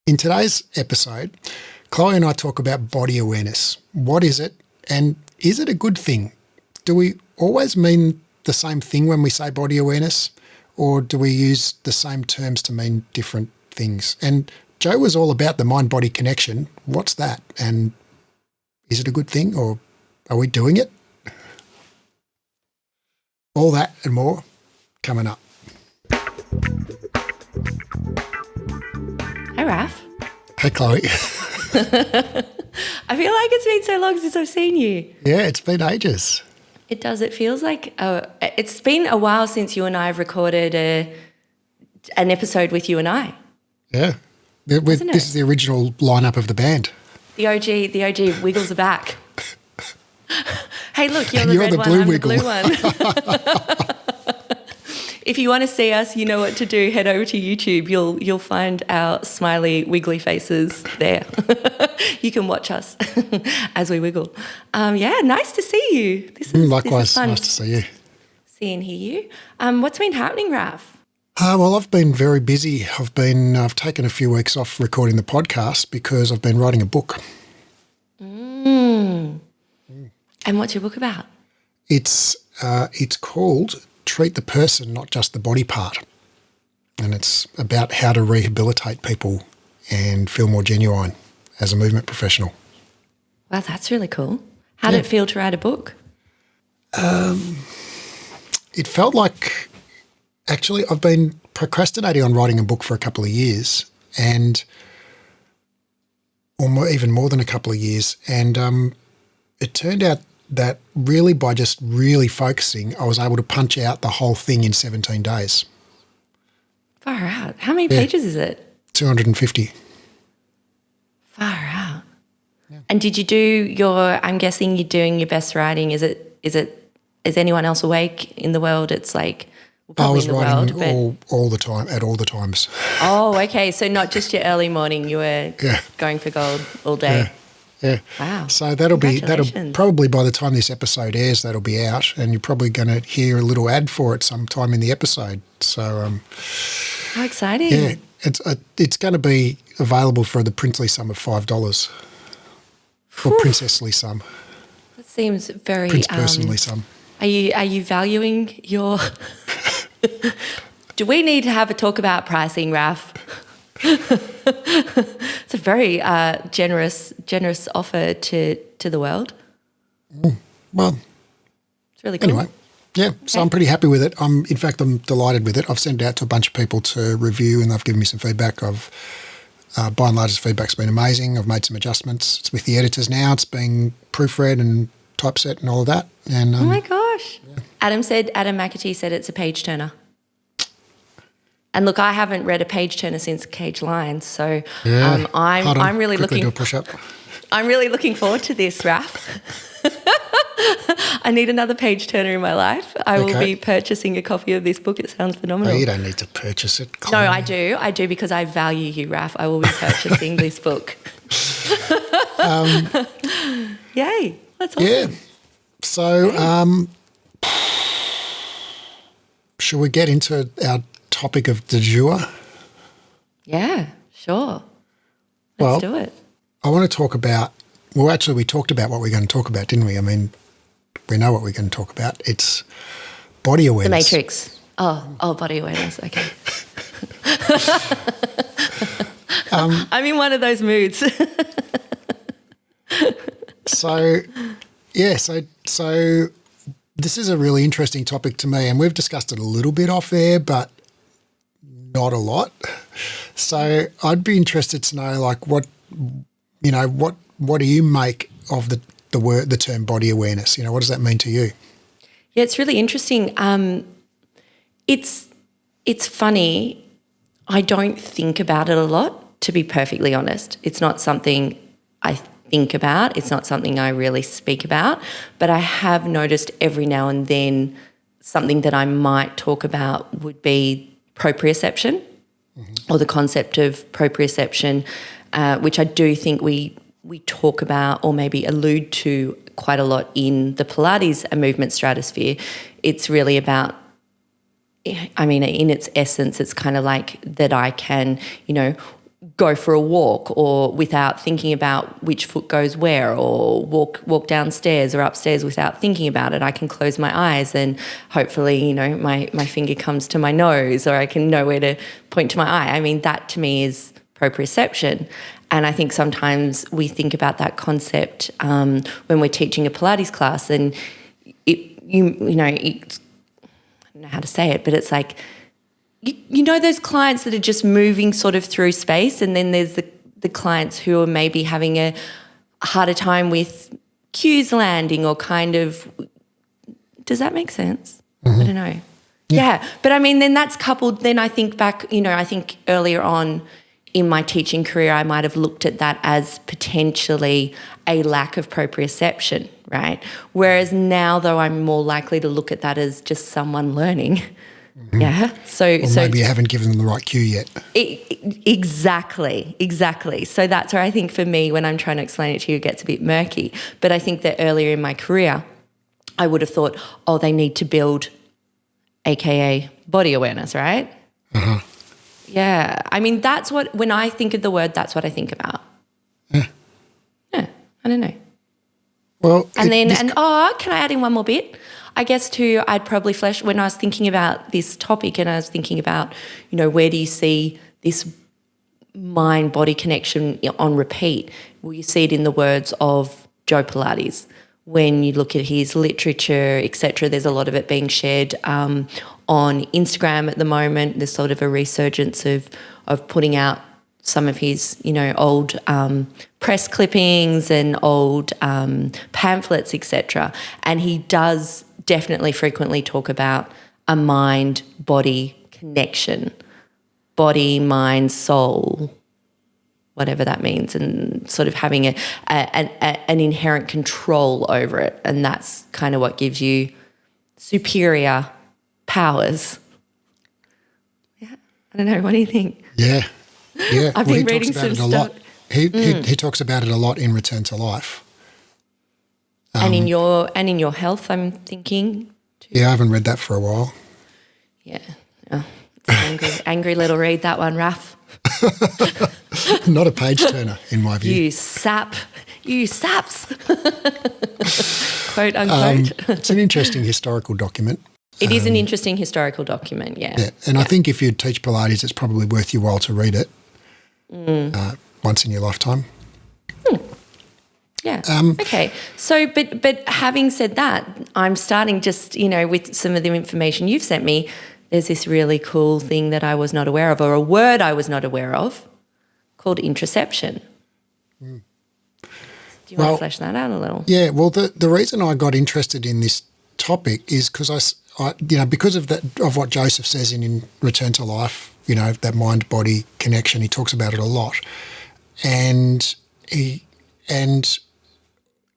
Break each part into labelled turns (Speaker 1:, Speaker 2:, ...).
Speaker 1: In today's episode, Chloe and I talk about body awareness. What is it, and is it a good thing? Do we always mean the same thing when we say body awareness, or do we use the same terms to mean different things? And Joe was all about the mind-body connection. What's that? And is it a good thing, or are we doing it? All that and more coming up.
Speaker 2: Hi, Raph.
Speaker 1: Hey, Chloe.
Speaker 2: I feel like it's been so long since I've seen you.
Speaker 1: Yeah, it's been ages.
Speaker 2: It does. It feels like it's been a while since you and I have recorded an episode with you and I.
Speaker 1: Yeah. This is the original lineup of the band.
Speaker 2: The OG Wiggles are back. Hey, look, you're
Speaker 1: and
Speaker 2: the red
Speaker 1: the
Speaker 2: one,
Speaker 1: blue
Speaker 2: I'm
Speaker 1: wiggle.
Speaker 2: the blue one. If you want to see us, you know what to do. Head over to YouTube. You'll find our smiley, wiggly faces there. You can watch us as we wiggle. Yeah, nice to see you.
Speaker 1: Likewise,
Speaker 2: this is fun.
Speaker 1: nice to see you.
Speaker 2: See and hear you. What's been happening, Raph?
Speaker 1: Well, I've been very busy. I've taken a few weeks off recording the podcast because I've been writing a book.
Speaker 2: And what's your book about?
Speaker 1: It's called Treat the Person, Not Just the Body Part. And it's about how to rehabilitate people and feel more genuine as a movement professional.
Speaker 2: Wow, that's really cool. How did it feel to write a book?
Speaker 1: It felt like, actually, I've been procrastinating on writing a book for a couple of years, even more than a couple of years. And it turned out that really by just really focusing, I was able to punch out the whole thing in 17 days.
Speaker 2: Far out. How many pages is it?
Speaker 1: 250.
Speaker 2: Far out. Yeah. And did you do I'm guessing you're doing your best writing. Is anyone else awake in the world? It's like,
Speaker 1: I was
Speaker 2: in the
Speaker 1: writing
Speaker 2: world,
Speaker 1: all the time, at all the times.
Speaker 2: Oh, okay. So not just your early morning, you were going for gold all day.
Speaker 1: Yeah.
Speaker 2: Wow.
Speaker 1: So that'll probably by the time this episode airs, that'll be out, and you're probably going to hear a little ad for it sometime in the episode. So
Speaker 2: how exciting!
Speaker 1: Yeah, it's going to be available for the princely sum of $5, or princessly sum.
Speaker 2: That seems very
Speaker 1: personally sum.
Speaker 2: Are you valuing your? Do we need to have a talk about pricing, Raph? It's a very generous offer to the world.
Speaker 1: Well,
Speaker 2: it's really cool.
Speaker 1: Anyway, yeah. Okay. So I'm pretty happy with it. I'm delighted with it. I've sent it out to a bunch of people to review, and they've given me some feedback. By and large, the feedback's been amazing. I've made some adjustments. It's with the editors now. It's being proofread and typeset and all of that. And
Speaker 2: oh my gosh, yeah. Adam McAtee said it's a page turner. And look, I haven't read a page turner since Cage Lines, so I'm really looking.
Speaker 1: Do a push-up.
Speaker 2: I'm really looking forward to this, Raph. I need another page turner in my life. I will be purchasing a copy of this book. It sounds phenomenal.
Speaker 1: No, you don't need to purchase it.
Speaker 2: No, I do. I do because I value you, Raph. I will be purchasing this book. Yay! That's awesome.
Speaker 1: Yeah. So, shall we get into our topic of du jour?
Speaker 2: Yeah, sure. Let's do it.
Speaker 1: I want to talk about, we talked about what we're going to talk about, didn't we? I mean, we know what we're going to talk about. It's body awareness.
Speaker 2: The Matrix. Oh, body awareness. Okay. I'm in one of those moods.
Speaker 1: So this is a really interesting topic to me, and we've discussed it a little bit off air, but not a lot. So I'd be interested to know, like, what do you make of the term body awareness? What does that mean to you?
Speaker 2: Yeah, it's really interesting. It's funny. I don't think about it a lot, to be perfectly honest. It's not something I think about. It's not something I really speak about, but I have noticed every now and then something that I might talk about would be proprioception, or the concept of proprioception, which I do think we talk about or maybe allude to quite a lot in the Pilates and movement stratosphere. It's really about, in its essence, it's kind of like that I can, go for a walk, or without thinking about which foot goes where, or walk downstairs or upstairs without thinking about it. I can close my eyes and hopefully, my finger comes to my nose, or I can know where to point to my eye. I mean, that to me is proprioception. And I think sometimes we think about that concept when we're teaching a Pilates class, and I don't know how to say it, but it's like, you know those clients that are just moving sort of through space, and then there's the clients who are maybe having a harder time with cues landing, or kind of, does that make sense? I don't know. Yeah. But I mean, then that's coupled, then I think back, I think earlier on in my teaching career, I might have looked at that as potentially a lack of proprioception, right? Whereas now, though, I'm more likely to look at that as just someone learning. Yeah. So
Speaker 1: maybe you haven't given them the right cue yet.
Speaker 2: Exactly. So that's where I think for me, when I'm trying to explain it to you, it gets a bit murky. But I think that earlier in my career, I would have thought, they need to build, AKA body awareness, right?
Speaker 1: Uh-huh.
Speaker 2: Yeah. I mean, that's what, when I think of the word, that's what I think about. Yeah. I don't know.
Speaker 1: Well,
Speaker 2: can I add in one more bit? I guess too, I'd probably flesh, when I was thinking about this topic, and I was thinking about, where do you see this mind-body connection on repeat? Well, you see it in the words of Joe Pilates. When you look at his literature, etc., there's a lot of it being shared on Instagram at the moment. There's sort of a resurgence of putting out some of his, old press clippings and old pamphlets, etc. And he does definitely frequently talk about a mind-body connection, body, mind, soul, whatever that means, and sort of having an inherent control over it. And that's kind of what gives you superior powers. Yeah, I don't know. What do you think?
Speaker 1: Yeah.
Speaker 2: I've been reading some stuff.
Speaker 1: He talks about it a lot in Return to Life.
Speaker 2: And in your health, I'm thinking too.
Speaker 1: Yeah, I haven't read that for a while.
Speaker 2: Yeah. Oh, it's an angry little read, that one, Raph.
Speaker 1: Not a page turner, in my view.
Speaker 2: You saps, quote unquote.
Speaker 1: It's an interesting historical document.
Speaker 2: It is an interesting historical document, yeah.
Speaker 1: And I think if you teach Pilates, it's probably worth your while to read it once in your lifetime.
Speaker 2: Yeah. Okay. So, but having said that, I'm starting just, with some of the information you've sent me, there's this really cool thing that I was not aware of, or a word I was not aware of, called interoception. Do you want to flesh that out a little? Yeah.
Speaker 1: Well, the reason I got interested in this topic is because because of what Joseph says in Return to Life, that mind-body connection. He talks about it a lot, and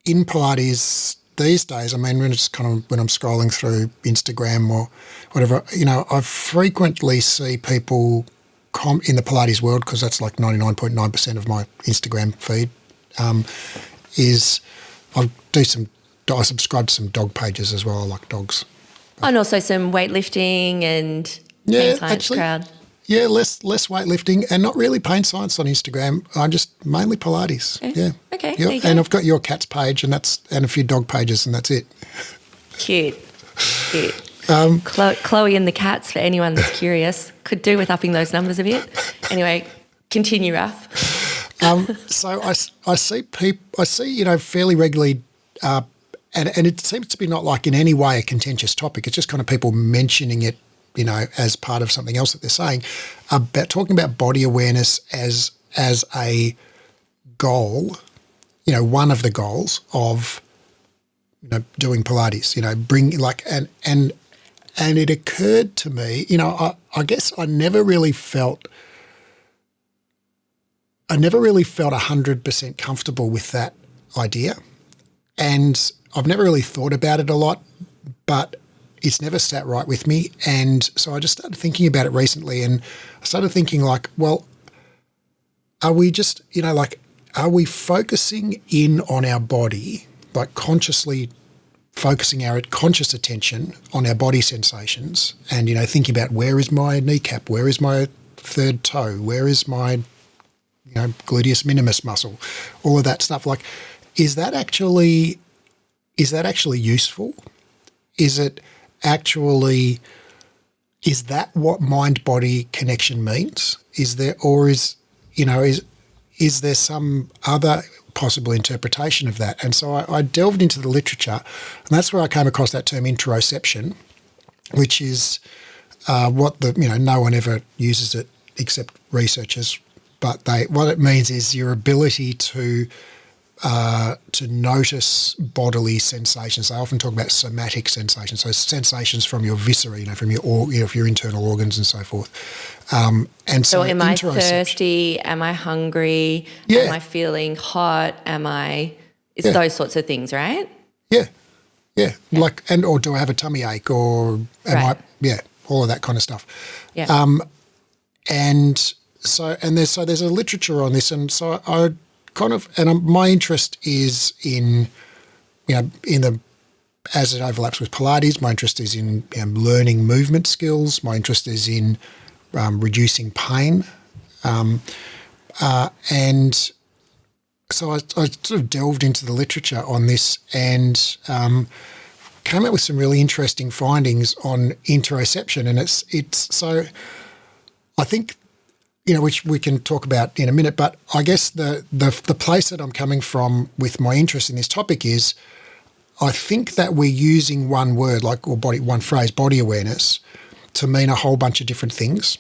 Speaker 1: in Pilates these days, I mean, when I'm scrolling through Instagram or whatever, I frequently see people in the Pilates world, because that's like 99.9% of my Instagram feed, I subscribe to some dog pages as well. I like dogs.
Speaker 2: And also some weightlifting and pain science crowd.
Speaker 1: Yeah, less weightlifting and not really pain science on Instagram. I just mainly Pilates.
Speaker 2: Okay.
Speaker 1: Yeah.
Speaker 2: Okay.
Speaker 1: Yeah. And I've got your cat's page and a few dog pages, and that's it.
Speaker 2: Cute. Chloe and the cats, for anyone that's curious, could do with upping those numbers a bit. Anyway, continue, Raph.
Speaker 1: So I see people. I see fairly regularly. And it seems to be not like in any way a contentious topic. It's just kind of people mentioning it, as part of something else that they're saying, about talking about body awareness as a goal, one of the goals of, doing Pilates, and it occurred to me, I guess I never really felt 100% comfortable with that idea. And I've never really thought about it a lot, but it's never sat right with me. And so I just started thinking about it recently, and I started thinking well, are we just, are we focusing in on our body, like consciously focusing our conscious attention on our body sensations and, thinking about where is my kneecap, where is my third toe, where is my gluteus minimus muscle, all of that stuff. Like, is that actually useful? Is that what mind-body connection means? Is there some other possible interpretation of that? And so I delved into the literature, and that's where I came across that term interoception, which is what no one ever uses it except researchers, but what it means is your ability to notice bodily sensations. They often talk about somatic sensations, so sensations from your viscera, from your internal organs and so forth. And so
Speaker 2: am I thirsty? Am I hungry?
Speaker 1: Yeah.
Speaker 2: Am I feeling hot? It's those sorts of things, right?
Speaker 1: Yeah. Like, or do I have a tummy ache, or all of that kind of stuff.
Speaker 2: Yeah.
Speaker 1: There's a literature on this, and so I my interest is in as it overlaps with Pilates, my interest is in learning movement skills. My interest is in reducing pain, and so I sort of delved into the literature on this and came up with some really interesting findings on interoception, and it's so I think which we can talk about in a minute, but I guess the place that I'm coming from with my interest in this topic is I think that we're using one word, one phrase, body awareness, to mean a whole bunch of different things.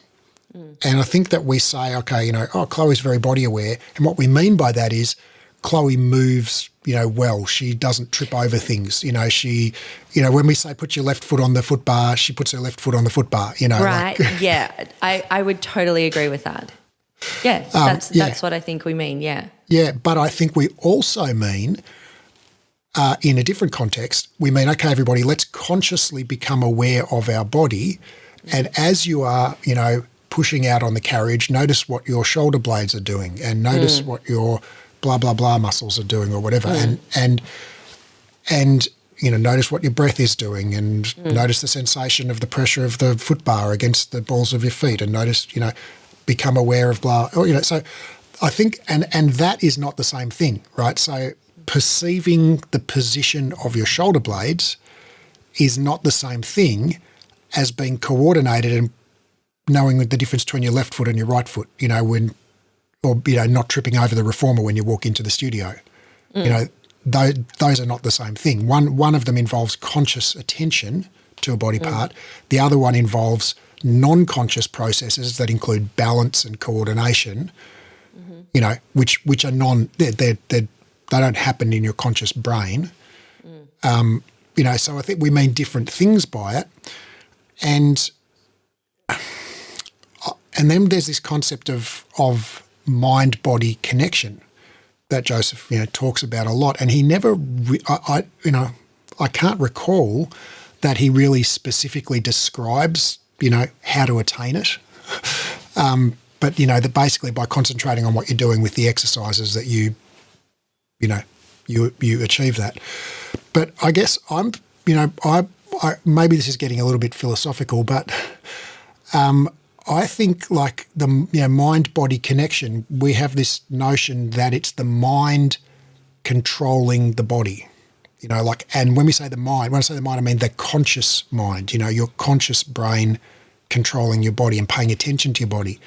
Speaker 1: And I think that we say, okay, Chloe's very body aware, and what we mean by that is Chloe moves, well. She doesn't trip over things. She, when we say put your left foot on the foot bar, she puts her left foot on the foot bar.
Speaker 2: Right? Yeah, I would totally agree with that. Yeah, that's what I think we mean. Yeah.
Speaker 1: Yeah, but I think we also mean, in a different context, we mean, okay, everybody, let's consciously become aware of our body, and as you are, pushing out on the carriage, notice what your shoulder blades are doing, and notice what your blah blah blah muscles are doing, or whatever, and notice what your breath is doing, and notice the sensation of the pressure of the foot bar against the balls of your feet, and notice, become aware of blah, or so I think, and that is not the same thing, right? So perceiving the position of your shoulder blades is not the same thing as being coordinated and knowing the difference between your left foot and your right foot, not tripping over the reformer when you walk into the studio. Those are not the same thing. One of them involves conscious attention to a body part. The other one involves non-conscious processes that include balance and coordination, which are they don't happen in your conscious brain. So I think we mean different things by it. And then there's this concept of mind-body connection that Joseph, talks about a lot, and he never, I can't recall that he really specifically describes, how to attain it. But that basically by concentrating on what you're doing with the exercises that you achieve that. But I guess I maybe this is getting a little bit philosophical, but I think like the mind-body connection, we have this notion that it's the mind controlling the body, and when I say the mind, I mean the conscious mind, your conscious brain controlling your body and paying attention to your body.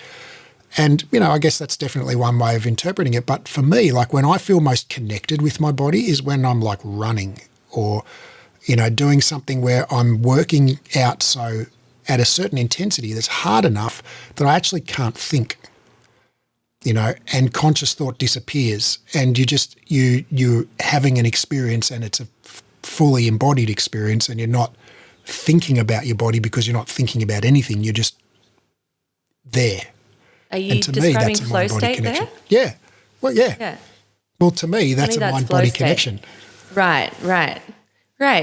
Speaker 1: And, I guess that's definitely one way of interpreting it. But for me, like when I feel most connected with my body is when I'm like running or, doing something where I'm working out so at a certain intensity that's hard enough that I actually can't think, and conscious thought disappears, and you're having an experience, and it's a fully embodied experience, and you're not thinking about your body because you're not thinking about anything. You're just there.
Speaker 2: Are you describing flow state
Speaker 1: connection.
Speaker 2: there?
Speaker 1: Yeah. Well, yeah.
Speaker 2: Yeah.
Speaker 1: Well, to me, that's a mind-body connection.
Speaker 2: Right.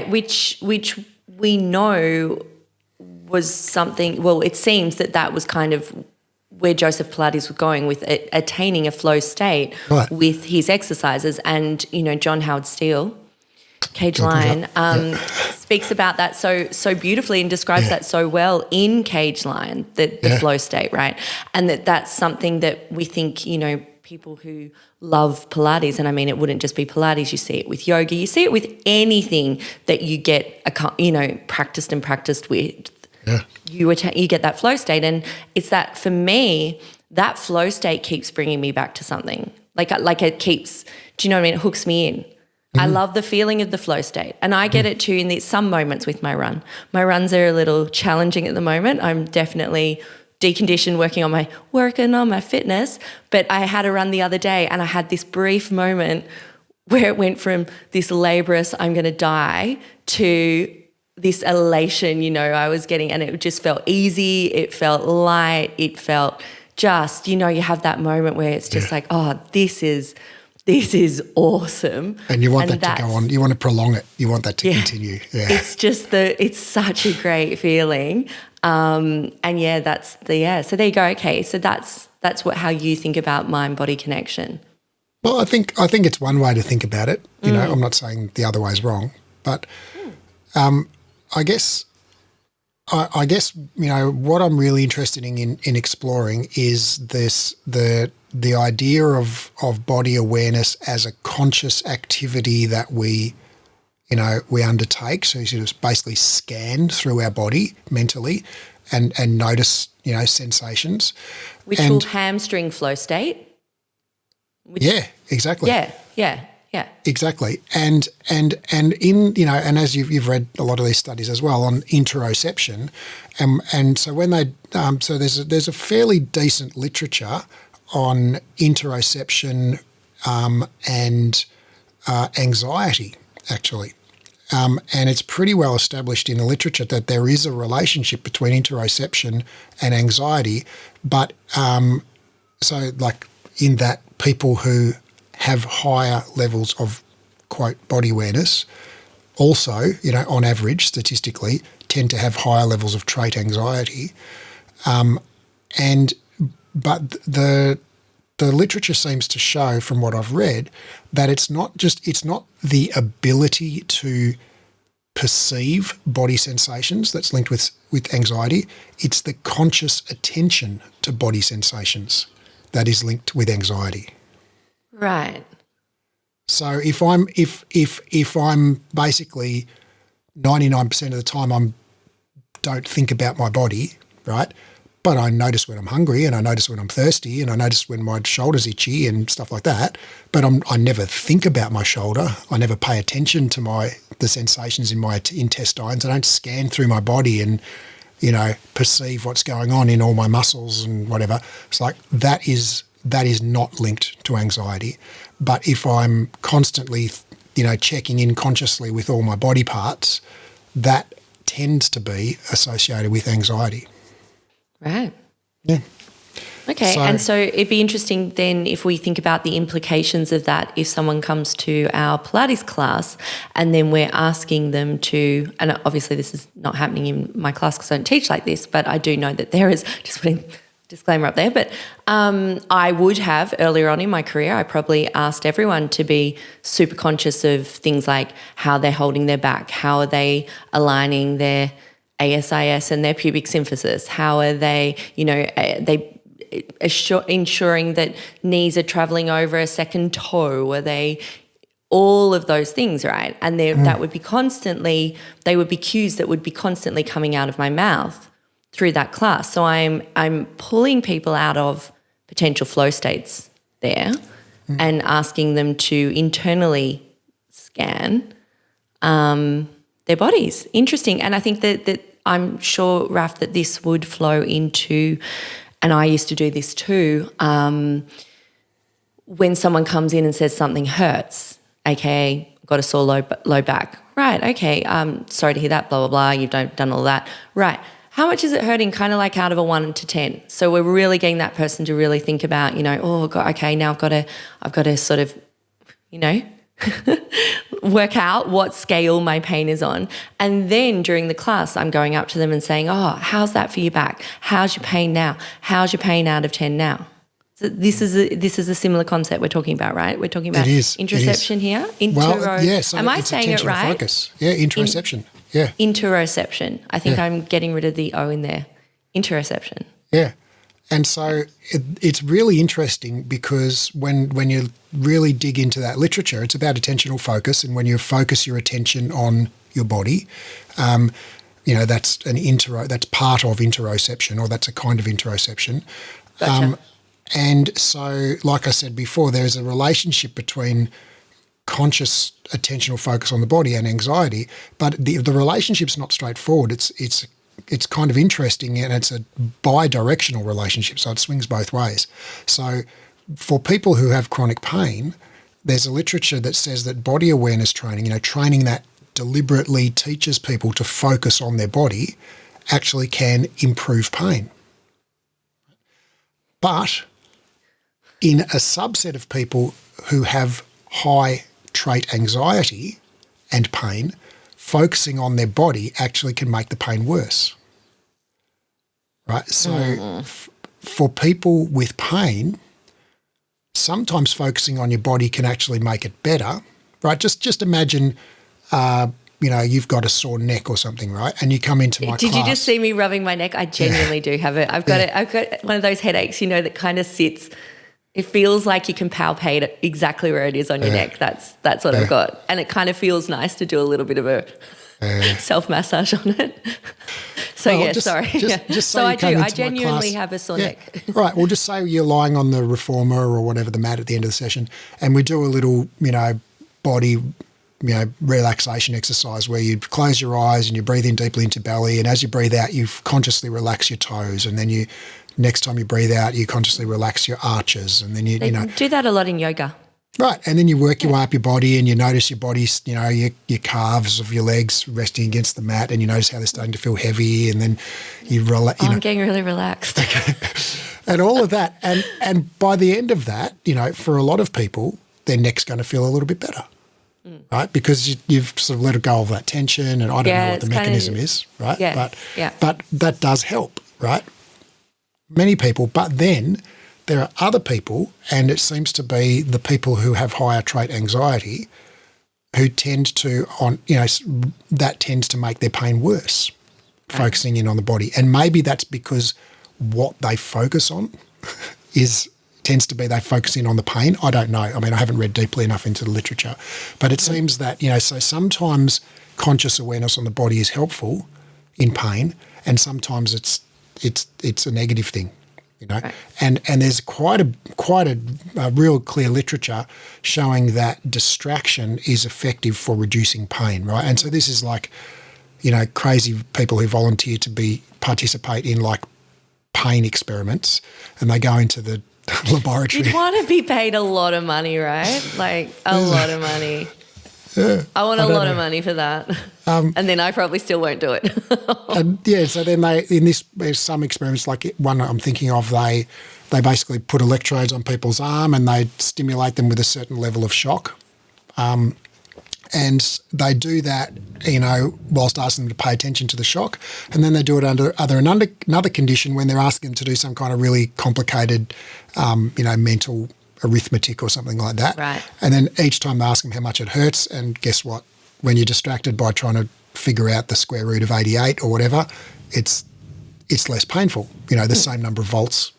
Speaker 2: Which we know was something, well, it seems that was kind of where Joseph Pilates was going with attaining a flow state with his exercises. And, John Howard Steele, Cage Line, speaks about that so beautifully and describes that so well in Cage Line, the flow state, right? And that's something that we think, people who love Pilates, and I mean, it wouldn't just be Pilates. You see it with yoga. You see it with anything that you get, practiced and practiced with.
Speaker 1: Yeah.
Speaker 2: You get that flow state, and it's that for me, that flow state keeps bringing me back to something. Like it keeps. Do you know what I mean? It hooks me in. I love the feeling of the flow state, and I get it too in some moments with my run. My runs are a little challenging at the moment. I'm definitely deconditioned, working on my fitness. But I had a run the other day, and I had this brief moment where it went from this laborious "I'm going to die" to this elation. I was getting, and it just felt easy. It felt light. It felt just, you have that moment where it's just like, oh, this is awesome.
Speaker 1: And you want that to go on. You want to prolong it. You want that to continue. Yeah.
Speaker 2: It's just it's such a great feeling. So there you go. Okay. So that's how you think about mind-body connection.
Speaker 1: Well, I think it's one way to think about it. I'm not saying the other way is wrong, but I guess what I'm really interested in exploring is the idea of body awareness as a conscious activity that we undertake. So you sort of basically scan through our body mentally and notice sensations,
Speaker 2: which will hamstring flow state.
Speaker 1: Yeah, exactly.
Speaker 2: Yeah.
Speaker 1: Exactly. And in and as you've read a lot of these studies as well on interoception, and so when they so there's a fairly decent literature on interoception and anxiety actually. And it's pretty well established in the literature that there is a relationship between interoception and anxiety, but so like in that people who have higher levels of, quote, body awareness also, on average, statistically, tend to have higher levels of trait anxiety. But the literature seems to show, from what I've read, that it's not the ability to perceive body sensations that's linked with anxiety. It's the conscious attention to body sensations that is linked with anxiety.
Speaker 2: Right.
Speaker 1: So if I'm basically 99% of the time don't think about my body, right? But I notice when I'm hungry, and I notice when I'm thirsty, and I notice when my shoulder's itchy and stuff like that. But I never think about my shoulder. I never pay attention to the sensations in my intestines. I don't scan through my body and perceive what's going on in all my muscles and whatever. It's like that is not linked to anxiety. But if I'm constantly, checking in consciously with all my body parts, that tends to be associated with anxiety.
Speaker 2: Right.
Speaker 1: Yeah.
Speaker 2: Okay. And so it'd be interesting then if we think about the implications of that if someone comes to our Pilates class and then we're asking them to, and obviously this is not happening in my class because I don't teach like this, but I do know that there is, just putting disclaimer up there, but I would have earlier on in my career, I probably asked everyone to be super conscious of things like how they're holding their back, how are they aligning their ASIS and their pubic symphysis, how are they, ensuring that knees are traveling over a second toe, are they, all of those things, right? And that would be constantly, they would be cues that would be constantly coming out of my mouth through that class. So I'm pulling people out of potential flow states there and asking them to internally scan their bodies. Interesting. And I think that I'm sure, Raph, that this would flow into, and I used to do this too, when someone comes in and says something hurts, aka got a sore low back. Right, okay, sorry to hear that, blah, blah, blah, you've done all that. Right. How much is it hurting, kind of like out of a 1 to 10? So we're really getting that person to really think about, oh, God, okay, now I've got to sort of, work out what scale my pain is on. And then during the class, I'm going up to them and saying, oh, how's that for your back? How's your pain now? How's your pain out of 10 now? So this is a similar concept we're talking about, right? We're talking about interoception here.
Speaker 1: So
Speaker 2: am I saying it right?
Speaker 1: Focus. Yeah, interoception.
Speaker 2: Interoception. I think I'm getting rid of the O in there. Interoception.
Speaker 1: Yeah. And so it's really interesting because when you really dig into that literature, it's about attentional focus. And when you focus your attention on your body, that's that's part of interoception, or that's a kind of interoception.
Speaker 2: Gotcha.
Speaker 1: And so, like I said before, there's a relationship between conscious attentional focus on the body and anxiety, but the relationship's not straightforward. It's kind of interesting, and it's a bi-directional relationship, so it swings both ways. So for people who have chronic pain, there's a literature that says that body awareness training, training that deliberately teaches people to focus on their body, actually can improve pain. But in a subset of people who have high trait anxiety and pain, focusing on their body actually can make the pain worse. Right? So for people with pain, sometimes focusing on your body can actually make it better. Right? Just imagine you've got a sore neck or something, right? And you come into my class.
Speaker 2: Did you just see me rubbing my neck? I genuinely do have it. I've got one of those headaches, that kind of sits. It feels like you can palpate it exactly where it is on your neck. That's what I've got. And it kind of feels nice to do a little bit of a self-massage on it. So, sorry. So I do. I genuinely have a sore neck.
Speaker 1: Right. Well, just say you're lying on the reformer or whatever, the mat at the end of the session, and we do a little, body relaxation exercise where you close your eyes and you breathe in deeply into belly, and as you breathe out, you consciously relax your toes, and then next time you breathe out, you consciously relax your arches, and then you
Speaker 2: do that a lot in yoga.
Speaker 1: Right, and then you work your way up your body, and you notice your body's, your calves of your legs resting against the mat, and you notice how they're starting to feel heavy, and then you relax.
Speaker 2: I'm getting really relaxed.
Speaker 1: And all of that, and by the end of that, for a lot of people, their neck's going to feel a little bit better. Right, because you've sort of let go of that tension, and I don't know what the mechanism is, right? But that does help, right? Many people, but then there are other people, and it seems to be the people who have higher trait anxiety, who tend to that tends to make their pain worse, focusing in on the body, and maybe that's because what they focus on tends to be they focus in on the pain. I don't know. I mean, I haven't read deeply enough into the literature, but it seems that, so sometimes conscious awareness on the body is helpful in pain, and sometimes it's a negative thing, Right. And there's quite a real clear literature showing that distraction is effective for reducing pain, right? And so this is like, crazy people who volunteer to participate in like pain experiments, and they go into the laboratory.
Speaker 2: You'd want to be paid a lot of money, right? Like a lot of money. Yeah, I want a lot of money for that. And then I probably still won't do it.
Speaker 1: So then there's some experiments, like one I'm thinking of, they basically put electrodes on people's arm and they stimulate them with a certain level of shock. And they do that, whilst asking them to pay attention to the shock. And then they do it under another condition when they're asking them to do some kind of really complicated, mental arithmetic or something like that.
Speaker 2: Right.
Speaker 1: And then each time they ask them how much it hurts, and guess what? When you're distracted by trying to figure out the square root of 88 or whatever, it's less painful. The same number of volts,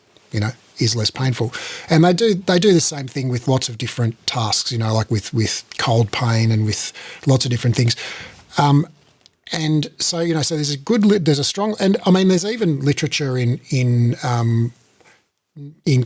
Speaker 1: is less painful. And they do the same thing with lots of different tasks, like with cold pain and with lots of different things. And so, so there's a strong, and I mean, there's even literature in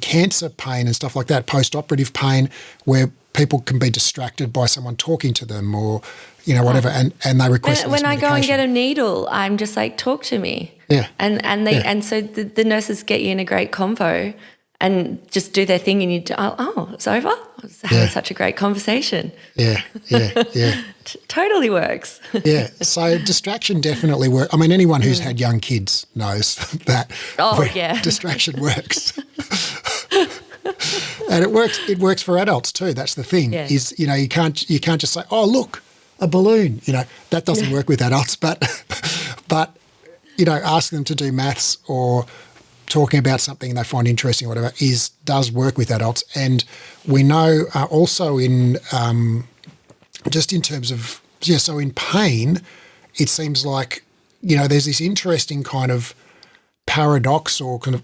Speaker 1: cancer pain and stuff like that, post-operative pain, where people can be distracted by someone talking to them or, whatever, and they request
Speaker 2: when I go and get a needle, I'm just like, talk to me.
Speaker 1: Yeah.
Speaker 2: And so the nurses get you in a great convo and just do their thing, and you it's over? I was having such a great conversation.
Speaker 1: Yeah.
Speaker 2: Totally works.
Speaker 1: Yeah, so distraction definitely works. I mean, anyone who's had young kids knows that distraction works. And it works for adults too. That's the thing, is, you can't just say, oh, look, a balloon. That doesn't work with adults, but asking them to do maths or talking about something they find interesting or whatever does work with adults. And we know also in just in terms of, so in pain, it seems like, there's this interesting kind of paradox or kind of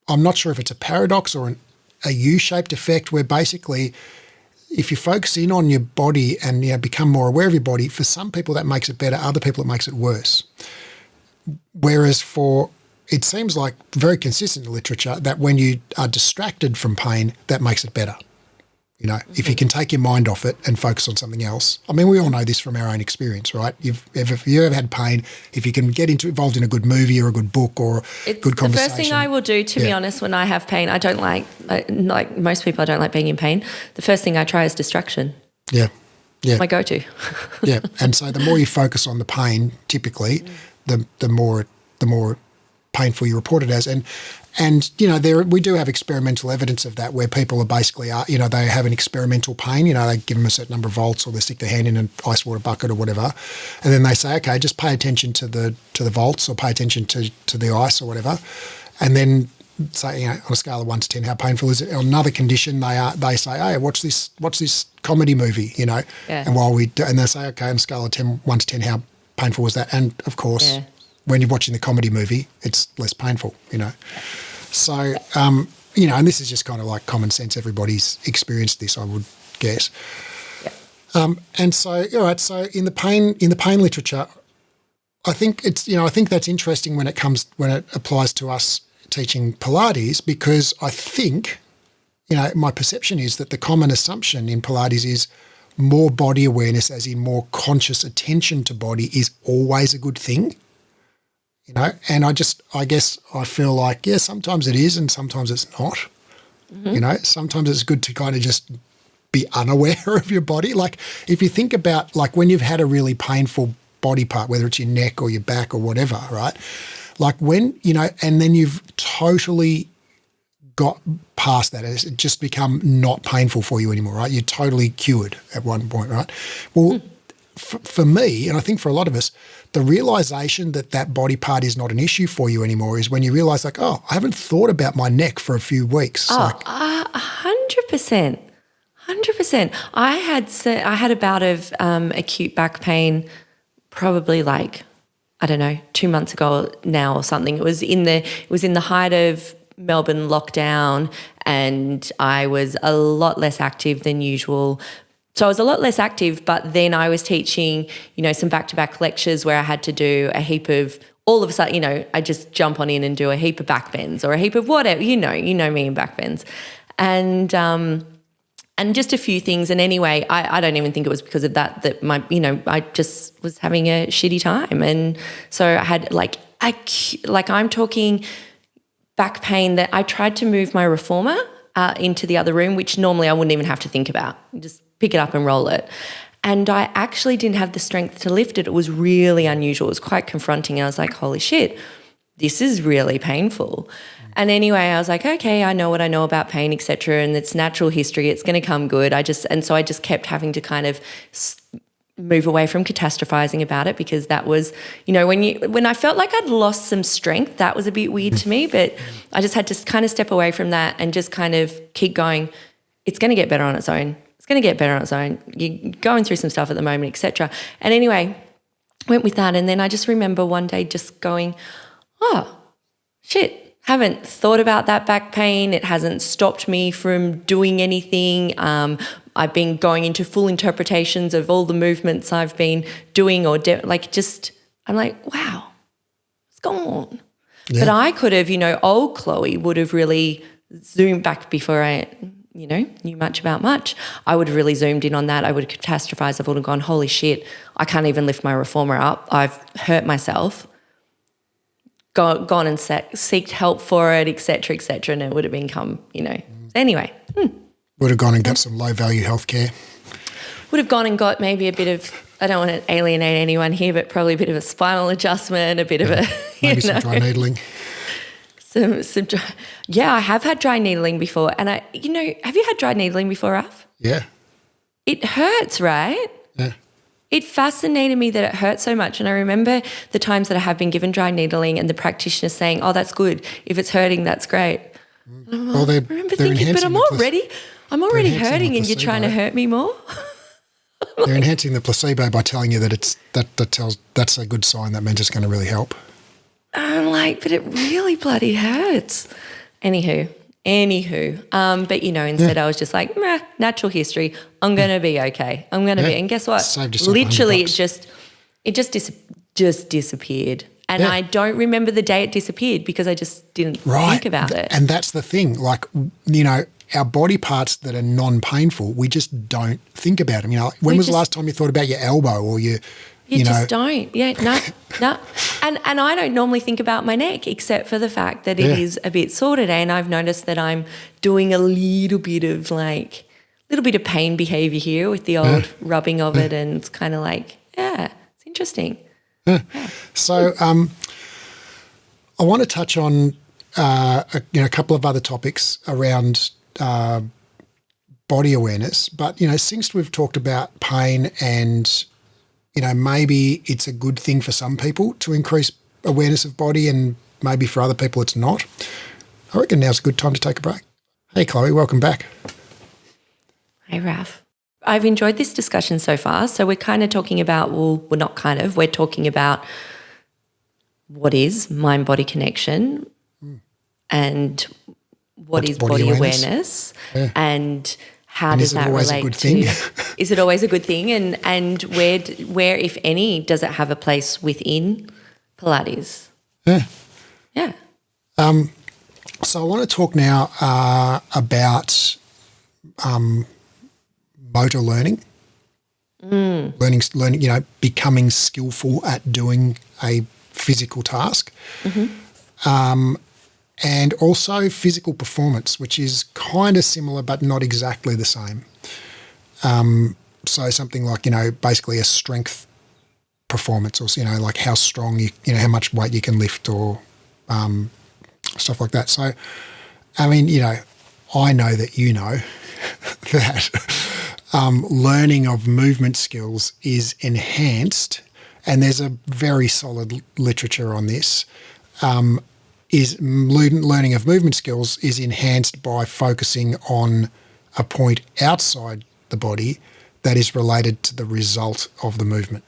Speaker 1: I'm not sure if it's a paradox or a U-shaped effect where basically if you focus in on your body and become more aware of your body, for some people that makes it better, other people it makes it worse. Whereas it seems like very consistent in literature that when you are distracted from pain, that makes it better. If you can take your mind off it and focus on something else. I mean, we all know this from our own experience, right? If you ever had pain, if you can get involved in a good movie or a good book or good conversation.
Speaker 2: The first thing I will do, to be honest, when I have pain, I don't like most people, I don't like being in pain. The first thing I try is distraction.
Speaker 1: Yeah.
Speaker 2: My go-to.
Speaker 1: Yeah. And so the more you focus on the pain, typically, the more painful you report it as. And we do have experimental evidence of that where people are basically, they have an experimental pain, they give them a certain number of volts or they stick their hand in an ice water bucket or whatever. And then they say, okay, just pay attention to the volts or pay attention to the ice or whatever. And then say, on a scale of 1 to 10, how painful is it? On another condition, they say, hey, watch this comedy movie,
Speaker 2: Yeah.
Speaker 1: And they say, okay, on a scale of 1 to 10, how painful was that? And of course, when you're watching the comedy movie, it's less painful, So, and this is just kind of like common sense. Everybody's experienced this, I would guess.
Speaker 2: Yeah.
Speaker 1: And so, all right. So in the pain literature, I think that's interesting when it applies to us teaching Pilates, because I think, my perception is that the common assumption in Pilates is more body awareness, as in more conscious attention to body, is always a good thing. And I guess I feel like, sometimes it is and sometimes it's not. Mm-hmm. Sometimes it's good to kind of just be unaware of your body. Like if you think about like when you've had a really painful body part, whether it's your neck or your back or whatever, right? Like when, and then you've totally got past that. It's just become not painful for you anymore, right? You're totally cured at one point, right? Well, for me, and I think for a lot of us, the realization that body part is not an issue for you anymore is when you realize like, oh, I haven't thought about my neck for a few weeks.
Speaker 2: 100%. 100%. I had a bout of acute back pain probably like, I don't know, 2 months ago now or something. It was in the height of Melbourne lockdown and I was a lot less active than usual. So I was a lot less active, but then I was teaching, some back-to-back lectures where I had to do a heap of, all of a sudden, I just jump on in and do a heap of back bends or a heap of whatever, you know me in back bends. And just a few things. And anyway, I don't even think it was because of that my, I just was having a shitty time. And so I had I'm talking back pain that I tried to move my reformer into the other room, which normally I wouldn't even have to think about. Just pick it up and roll it. And I actually didn't have the strength to lift it. It was really unusual. It was quite confronting. And I was like, holy shit, this is really painful. And anyway, I was like, okay, I know what I know about pain, et cetera, and it's natural history. It's going to come good. So I just kept having to kind of move away from catastrophizing about it, because that was, when I felt like I'd lost some strength, that was a bit weird to me, but I just had to kind of step away from that and just kind of keep going. It's going to get better on its own. It's going to get better on its own. You're going through some stuff at the moment, et cetera. And anyway, went with that. And then I just remember one day just going, oh, shit, haven't thought about that back pain. It hasn't stopped me from doing anything. I've been going into full interpretations of all the movements I've been doing I'm like, wow, what's going on? Yeah. But I could have, old Chloe would have really zoomed back before I, knew much about much. I would have really zoomed in on that. I would have catastrophized. I would have gone, holy shit, I can't even lift my reformer up. I've hurt myself. Gone and seeked help for it, et cetera, and it would have become, Anyway.
Speaker 1: Would have gone and got some low-value healthcare.
Speaker 2: Would have gone and got maybe a bit of, I don't want to alienate anyone here, but probably a bit of a spinal adjustment, a bit of a,
Speaker 1: maybe some dry needling.
Speaker 2: Some dry, I have had dry needling before. And have you had dry needling before, Raph?
Speaker 1: Yeah.
Speaker 2: It hurts, right?
Speaker 1: Yeah.
Speaker 2: It fascinated me that it hurt so much. And I remember the times that I have been given dry needling and the practitioner saying, oh, that's good. If it's hurting, that's great.
Speaker 1: Well,
Speaker 2: I remember thinking, but I'm already hurting and you're trying to hurt me more.
Speaker 1: They're enhancing the placebo by telling you that that's a good sign. That means it's going to really help.
Speaker 2: I'm like, but it really bloody hurts. Anywho, but instead I was just like, meh, natural history. I'm going to be okay. I'm going to be. And guess what?
Speaker 1: Saved yourself
Speaker 2: Literally,
Speaker 1: $100.
Speaker 2: it just disappeared. And I don't remember the day it disappeared because I just didn't think about it.
Speaker 1: And that's the thing. Like, our body parts that are non-painful, we just don't think about them. When was the last time you thought about your elbow or your
Speaker 2: You just don't. Yeah, no. And I don't normally think about my neck except for the fact that it is a bit sore today, and I've noticed that I'm doing a little bit of pain behaviour here with the old rubbing of it, and it's kind of like, it's interesting.
Speaker 1: Yeah. So I want to touch on a couple of other topics around body awareness, but since we've talked about pain and maybe it's a good thing for some people to increase awareness of body and maybe for other people it's not, I reckon now's a good time to take a break. Hey, Chloe, welcome back.
Speaker 2: Hey, Raph. I've enjoyed this discussion so far. So we're kind of talking about, we're not kind of, we're talking about what is mind-body connection and what is body awareness and how does that relate to? Is it always a good thing? And where, if any, does it have a place within Pilates? Yeah.
Speaker 1: So I want to talk now about motor learning, learning, becoming skillful at doing a physical task. And also physical performance, which is kind of similar but not exactly the same. So something like, basically a strength performance, or, like how strong how much weight you can lift, or stuff like that. So, I mean, I know that that learning of movement skills is enhanced, and there's a very solid literature on this, is learning of movement skills is enhanced by focusing on a point outside the body that is related to the result of the movement.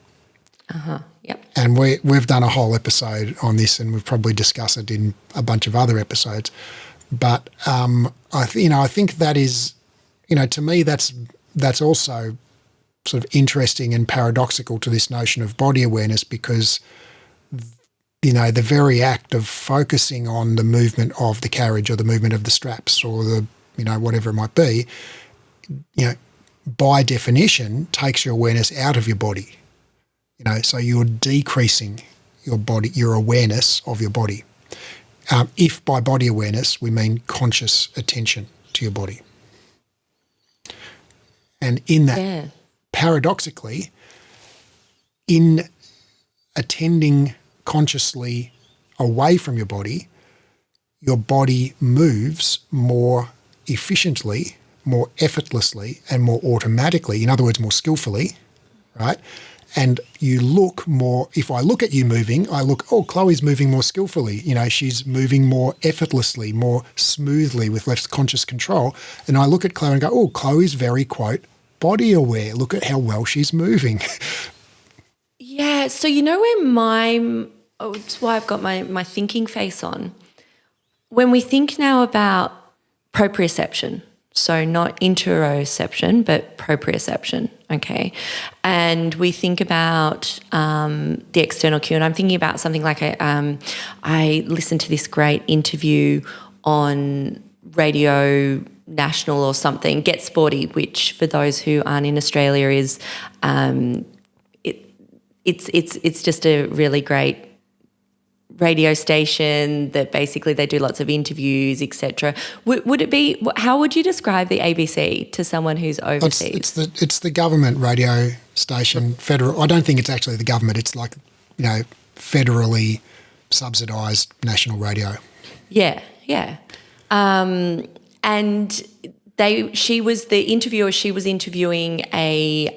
Speaker 2: Yep.
Speaker 1: And we've done a whole episode on this, and we've probably discussed it in a bunch of other episodes. But I think that is, to me, that's also sort of interesting and paradoxical to this notion of body awareness, because the very act of focusing on the movement of the carriage or the movement of the straps or the, whatever it might be, by definition takes your awareness out of your body. So you're decreasing your awareness of your body. If by body awareness we mean conscious attention to your body. And in that, paradoxically, in attending consciously away from your body moves more efficiently, more effortlessly, and more automatically, in other words, more skillfully, right? And you look more, if I look at you moving, I look, oh, Chloe's moving more skillfully. She's moving more effortlessly, more smoothly with less conscious control. And I look at Chloe and go, oh, Chloe's very, quote, body aware. Look at how well she's moving.
Speaker 2: Yeah, so where it's why I've got my thinking face on. When we think now about proprioception, so not interoception, but proprioception, okay? And we think about the external cue, and I'm thinking about something like I listened to this great interview on Radio National or something, Get Sporty, which for those who aren't in Australia is it's just a really great radio station that basically they do lots of interviews, etc. Would it be? How would you describe the ABC to someone who's overseas?
Speaker 1: It's the government radio station, federal. I don't think it's actually the government. It's like federally subsidised national radio.
Speaker 2: Yeah. And she was the interviewer. She was interviewing a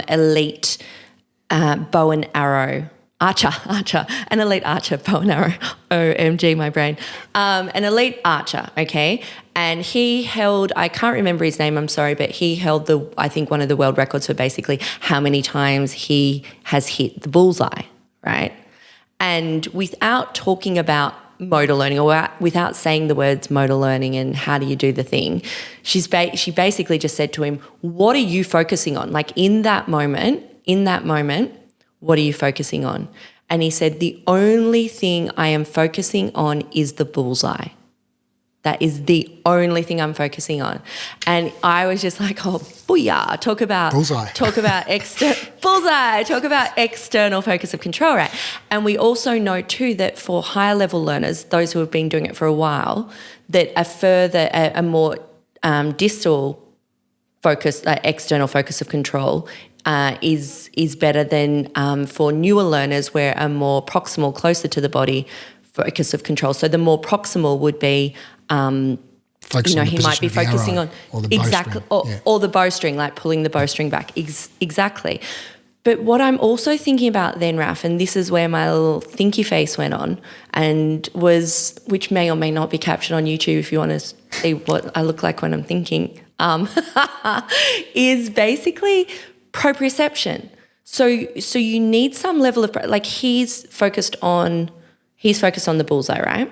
Speaker 2: elite bow and arrow. An elite archer, bow and arrow, OMG, my brain, an elite archer, okay, and he held, I can't remember his name, I'm sorry, but he held I think one of the world records for basically how many times he has hit the bullseye, right? And without talking about motor learning or without saying the words motor learning and how do you do the thing, she basically just said to him, what are you focusing on? Like in that moment, what are you focusing on? And he said, the only thing I am focusing on is the bullseye. That is the only thing I'm focusing on. And I was just like, oh, booyah, talk about
Speaker 1: bullseye.
Speaker 2: Bullseye, talk about external focus of control, right? And we also know too that for higher level learners, those who have been doing it for a while, that a more distal focus, external focus of control is better than for newer learners where a more proximal, closer to the body focus of control. So the more proximal would be, he might be focusing on exactly, or the bowstring, like pulling the bowstring back. Exactly. But what I'm also thinking about then, Raph, and this is where my little thinky face went on, which may or may not be captured on YouTube if you want to see what I look like when I'm thinking, is basically proprioception. So you need some level of, like he's focused on the bullseye, right?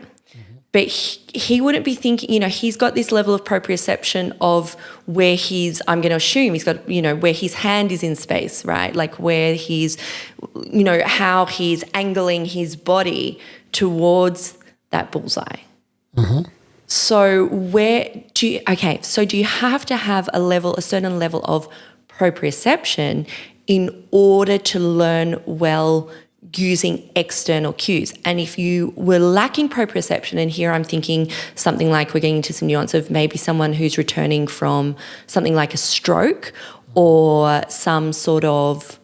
Speaker 2: But he wouldn't be thinking, he's got this level of proprioception of where I'm going to assume he's got, where his hand is in space, right? Like where he's, how he's angling his body towards that bullseye.
Speaker 1: Mm-hmm.
Speaker 2: So do you have to have a certain level of proprioception in order to learn well using external cues? And if you were lacking proprioception, and here I'm thinking something like we're getting into some nuance of maybe someone who's returning from something like a stroke or some sort of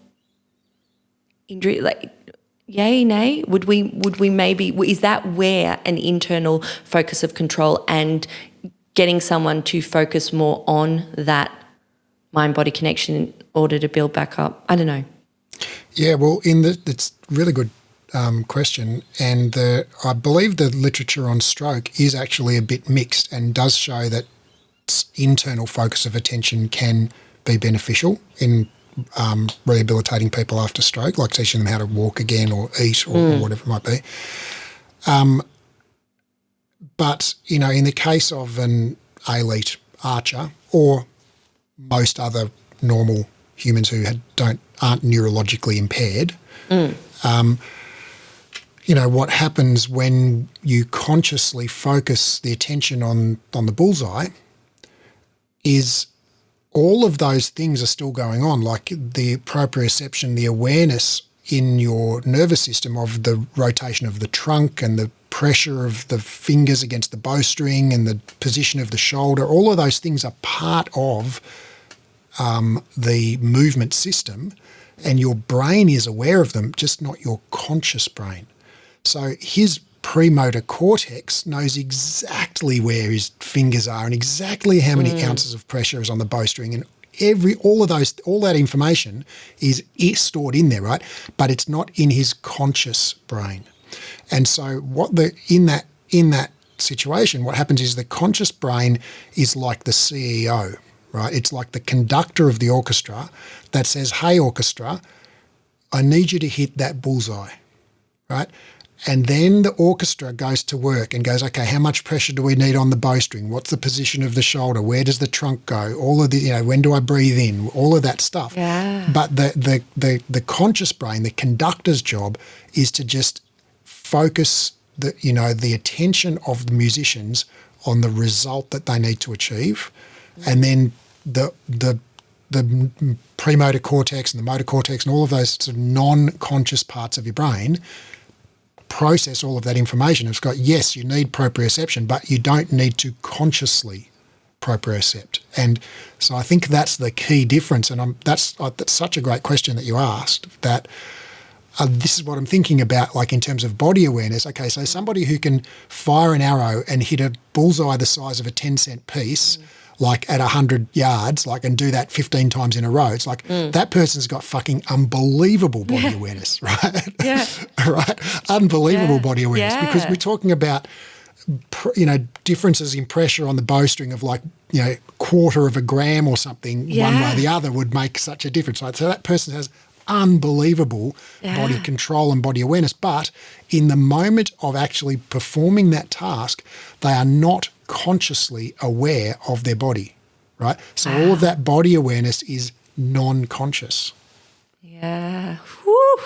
Speaker 2: injury, like yay, nay, would we maybe, is that where an internal focus of control and getting someone to focus more on that mind-body connection in order to build back up? I don't know.
Speaker 1: Yeah, well, it's a really good question, and I believe the literature on stroke is actually a bit mixed and does show that internal focus of attention can be beneficial in rehabilitating people after stroke, like teaching them how to walk again or eat or whatever it might be. But, in the case of an elite archer or most other normal humans who aren't neurologically impaired, what happens when you consciously focus the attention on the bullseye is all of those things are still going on, like the proprioception, the awareness in your nervous system of the rotation of the trunk and the pressure of the fingers against the bowstring and the position of the shoulder. All of those things are part of the movement system, and your brain is aware of them, just not your conscious brain. So his premotor cortex knows exactly where his fingers are and exactly how many ounces of pressure is on the bowstring, and all that information is stored in there, right? But it's not in his conscious brain. And so in that situation, what happens is the conscious brain is like the CEO, right? It's like the conductor of the orchestra that says, hey, orchestra, I need you to hit that bullseye, right? And then the orchestra goes to work and goes, okay, how much pressure do we need on the bowstring? What's the position of the shoulder? Where does the trunk go? All of the, when do I breathe in? All of that stuff.
Speaker 2: Yeah.
Speaker 1: But the conscious brain, the conductor's job is to just focus the attention of the musicians on the result that they need to achieve. And then the premotor cortex and the motor cortex and all of those sort of non-conscious parts of your brain process all of that information. It's got, yes, you need proprioception, but you don't need to consciously propriocept. And so I think that's the key difference. And that's such a great question that you asked, that this is what I'm thinking about, like in terms of body awareness. Okay, so somebody who can fire an arrow and hit a bullseye the size of a 10-cent piece, like at 100 yards, like, and do that 15 times in a row. It's like that person's got fucking unbelievable body awareness, right?
Speaker 2: Yeah.
Speaker 1: Right? Unbelievable body awareness, because we're talking about, differences in pressure on the bowstring of like, quarter of a gram or something, one way or the other would make such a difference. Right? So that person has unbelievable body control and body awareness. But in the moment of actually performing that task, they are not consciously aware of their body, right? So all of that body awareness is non-conscious.
Speaker 2: Yeah. Whew.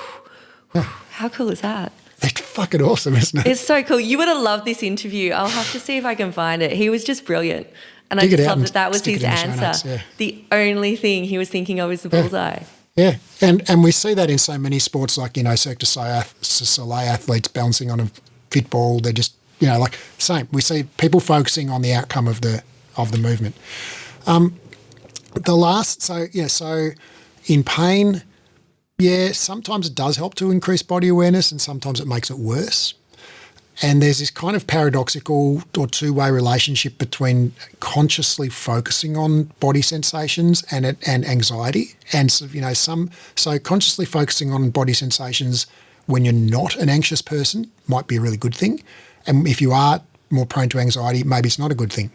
Speaker 2: How cool is that?
Speaker 1: It's fucking awesome, isn't it?
Speaker 2: It's so cool. You would have loved this interview. I'll have to see if I can find it. He was just brilliant. And I just thought that was his answer. The only thing he was thinking of is the bullseye.
Speaker 1: Yeah, and we see that in so many sports, like, Cirque du Soleil athletes balancing on a fit ball. They're just, like same. We see people focusing on the outcome of the movement. So in pain, sometimes it does help to increase body awareness and sometimes it makes it worse. And there's this kind of paradoxical or two-way relationship between consciously focusing on body sensations and anxiety. And so consciously focusing on body sensations when you're not an anxious person might be a really good thing. And if you are more prone to anxiety, maybe it's not a good thing.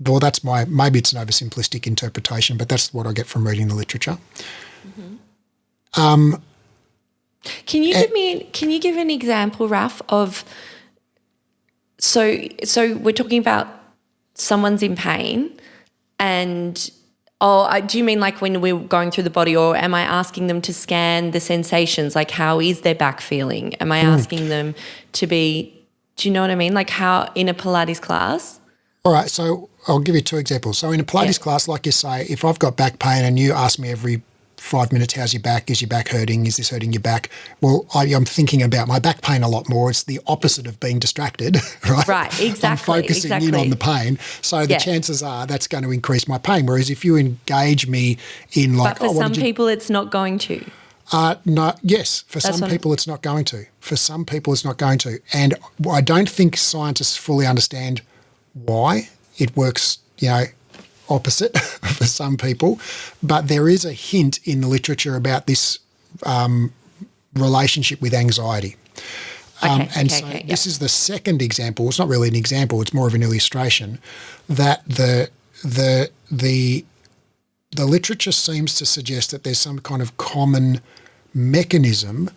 Speaker 1: Well, maybe it's an oversimplistic interpretation, but that's what I get from reading the literature.
Speaker 2: Mm-hmm. Can you give an example, Raph, of so we're talking about someone's in pain and do you mean like when we're going through the body, or am I asking them to scan the sensations, like how is their back feeling? Am I asking them to be, do you know what I mean? Like how in a Pilates class?
Speaker 1: All right, so I'll give you two examples. So in a Pilates class, like you say, if I've got back pain and you ask me every 5 minutes, how's your back? Is your back hurting? Is this hurting your back? Well, I'm thinking about my back pain a lot more. It's the opposite of being distracted, right?
Speaker 2: Right, exactly.
Speaker 1: I'm focusing in on the pain. So the chances are that's going to increase my pain. Whereas if you engage me in like...
Speaker 2: But for some people it's not going to.
Speaker 1: No, yes, for some people it's not going to. For some people it's not going to. And I don't think scientists fully understand why it works, opposite for some people, but there is a hint in the literature about this relationship with anxiety. This is the second example. It's not really an example, it's more of an illustration that the literature seems to suggest that there's some kind of common mechanism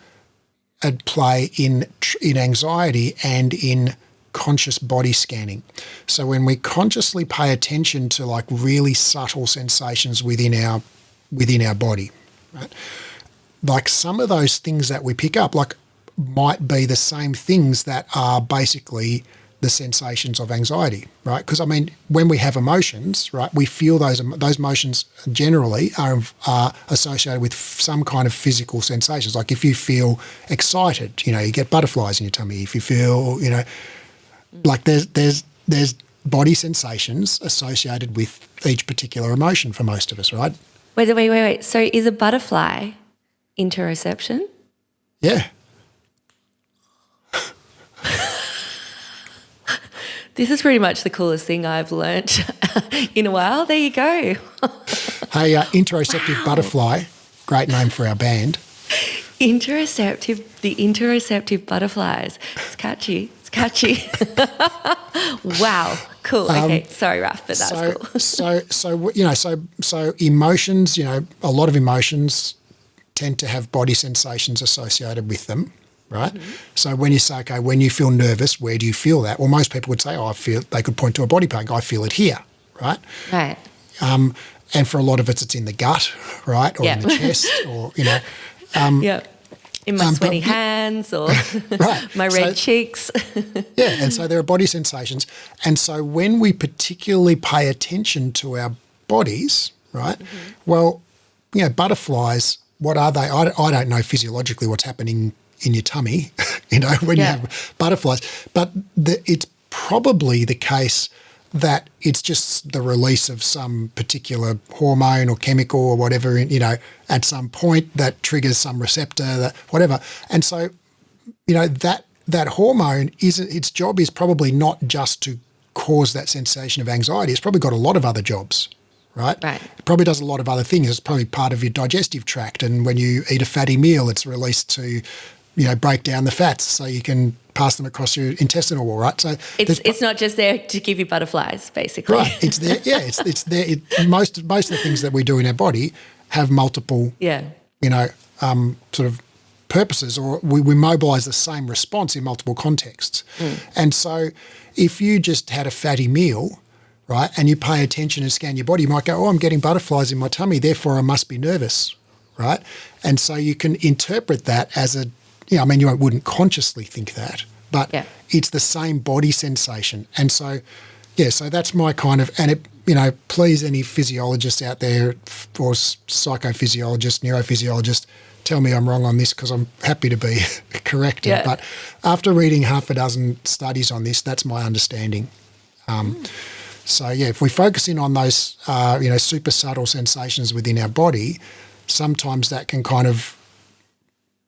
Speaker 1: at play in anxiety and in conscious body scanning. So when we consciously pay attention to like really subtle sensations within our body, right? Like some of those things that we pick up like might be the same things that are basically the sensations of anxiety, right? Because I mean, when we have emotions, right, we feel those emotions generally are associated with some kind of physical sensations. Like if you feel excited, you get butterflies in your tummy. If you feel, like there's body sensations associated with each particular emotion for most of us, right?
Speaker 2: Wait. So is a butterfly interoception?
Speaker 1: Yeah.
Speaker 2: This is pretty much the coolest thing I've learnt in a while. There you go.
Speaker 1: Hey, interoceptive butterfly, great name for our band.
Speaker 2: The interoceptive butterflies. It's catchy. Wow, cool. Okay, sorry, Raph, but that's cool.
Speaker 1: So emotions, a lot of emotions tend to have body sensations associated with them, right? Mm-hmm. So when you say, okay, when you feel nervous, where do you feel that? Well, most people would say, they could point to a body part. I feel it here, right?
Speaker 2: Right.
Speaker 1: And for a lot of it's in the gut, right, or in the chest, or
Speaker 2: in my sweaty hands or my red cheeks.
Speaker 1: And so there are body sensations. And so when we particularly pay attention to our bodies, right, well, butterflies, what are they? I don't know physiologically what's happening in your tummy, when you have butterflies. But it's probably the case that it's just the release of some particular hormone or chemical or whatever, at some point that triggers some receptor, whatever. And so, that hormone, its job is probably not just to cause that sensation of anxiety. It's probably got a lot of other jobs, right?
Speaker 2: Right.
Speaker 1: It probably does a lot of other things. It's probably part of your digestive tract. And when you eat a fatty meal, it's released to, break down the fats so you can pass them across your intestinal wall, right? So
Speaker 2: it's not just there to give you butterflies, basically.
Speaker 1: Right, it's there. Yeah, it's there. Most of the things that we do in our body have multiple, sort of purposes, or we mobilize the same response in multiple contexts. And so if you just had a fatty meal, right, and you pay attention and scan your body, you might go, oh, I'm getting butterflies in my tummy, therefore I must be nervous, right? And so you can interpret that as you wouldn't consciously think that, but it's the same body sensation. And so, so that's my kind of, and it, please, any physiologists out there or psychophysiologists, neurophysiologists, tell me I'm wrong on this, because I'm happy to be corrected. Yeah. But after reading half a dozen studies on this, that's my understanding. So, if we focus in on those, super subtle sensations within our body, sometimes that can kind of